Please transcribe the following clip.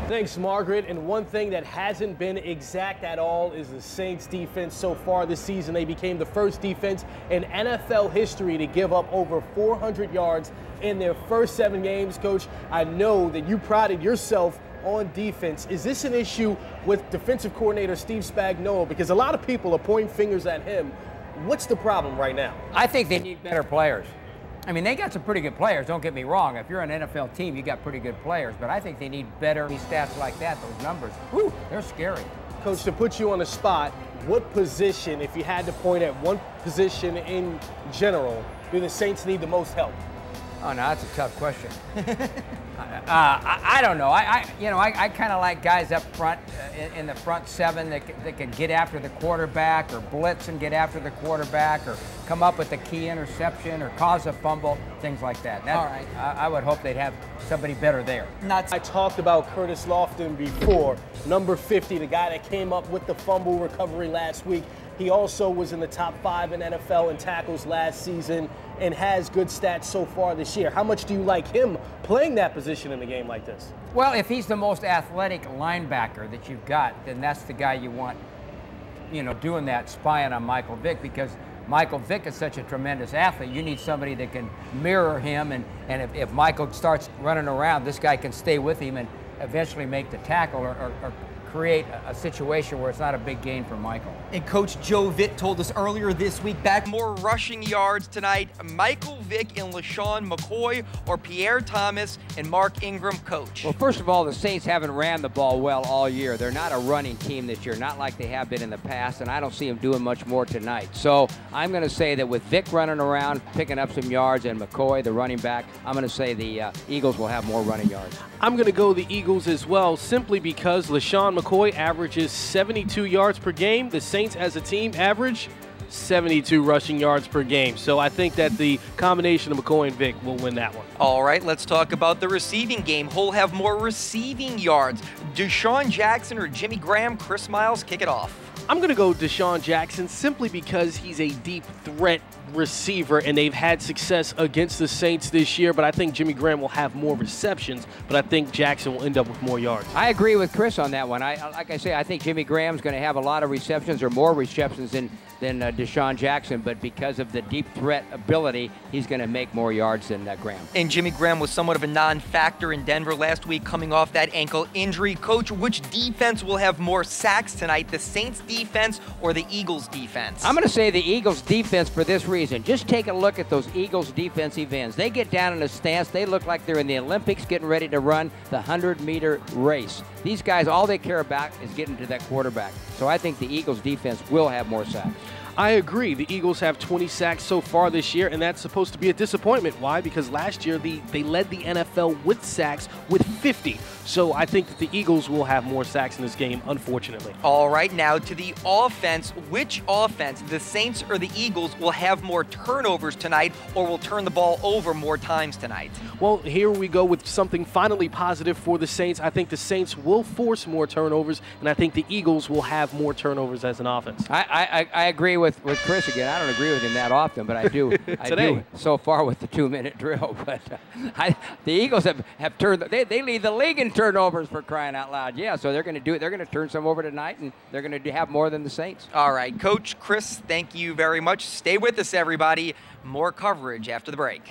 Thanks, Margaret. And one thing that hasn't been exact at all is the Saints defense so far this season. They became the first defense in NFL history to give up over 400 yards in their first 7 games. Coach, I know that you prided yourself on defense. Is this an issue with defensive coordinator Steve Spagnuolo? Because a lot of people are pointing fingers at him. What's the problem right now? I think they need better players. I mean, they got some pretty good players, don't get me wrong. If you're an NFL team, you got pretty good players, but I think they need better stats like that, those numbers. Whew, they're scary. Coach, to put you on the spot, what position, if you had to point at one position in general, do the Saints need the most help? Oh, no, that's a tough question. I don't know. I kind of like guys up front in the front 7 that can get after the quarterback or blitz and get after the quarterback or come up with a key interception or cause a fumble, things like that. All right. I would hope they'd have somebody better there. I talked about Curtis Lofton before, number 50, the guy that came up with the fumble recovery last week. He also was in the top 5 in NFL in tackles last season and has good stats so far this year. How much do you like him playing that position in a game like this? Well, if he's the most athletic linebacker that you've got, then that's the guy you want, doing that, spying on Michael Vick, because Michael Vick is such a tremendous athlete. You need somebody that can mirror him, and if Michael starts running around, this guy can stay with him and eventually make the tackle or create a situation where it's not a big gain for Michael. And Coach Joe Vitt told us earlier this week back more rushing yards tonight. Michael Vick and LaShawn McCoy or Pierre Thomas and Mark Ingram, Coach? Well, first of all, the Saints haven't ran the ball well all year. They're not a running team this year, not like they have been in the past, and I don't see them doing much more tonight. So I'm going to say that with Vick running around, picking up some yards, and McCoy, the running back, I'm going to say the Eagles will have more running yards. I'm going to go the Eagles as well, simply because LaShawn McCoy averages 72 yards per game. The Saints as a team average 72 rushing yards per game. So I think that the combination of McCoy and Vick will win that one. All right, let's talk about the receiving game. Who'll have more receiving yards? Deshaun Jackson or Jimmy Graham? Chris Miles, kick it off. I'm going to go Deshaun Jackson simply because he's a deep threat receiver and they've had success against the Saints this year, but I think Jimmy Graham will have more receptions, but I think Jackson will end up with more yards. I agree with Chris on that one. Like I say, I think Jimmy Graham's going to have a lot of receptions or more receptions than Deshaun Jackson, but because of the deep threat ability, he's going to make more yards than Graham. And Jimmy Graham was somewhat of a non-factor in Denver last week coming off that ankle injury. Coach, which defense will have more sacks tonight, the Saints defense or the Eagles defense? I'm going to say the Eagles defense for this reason. Just take a look at those Eagles defensive ends. They get down in a stance. They look like they're in the Olympics getting ready to run the 100-meter race. These guys, all they care about is getting to that quarterback. So I think the Eagles defense will have more sacks. I agree. The Eagles have 20 sacks so far this year, and that's supposed to be a disappointment. Why? Because last year they led the NFL with sacks with 50. So I think that the Eagles will have more sacks in this game, unfortunately. All right, now to the offense. Which offense, the Saints or the Eagles, will have more turnovers tonight or will turn the ball over more times tonight? Well, here we go with something finally positive for the Saints. I think the Saints will force more turnovers, and I think the Eagles will have more turnovers as an offense. I agree with Chris again. I don't agree with him that often, but I do. I do so far with the 2-minute drill. But the Eagles have turned. They lead the league in turnovers, for crying out loud. Yeah, so they're going to do it. They're going to turn some over tonight, and they're going to have more than the Saints. All right, Coach Chris, thank you very much. Stay with us, everybody. More coverage after the break.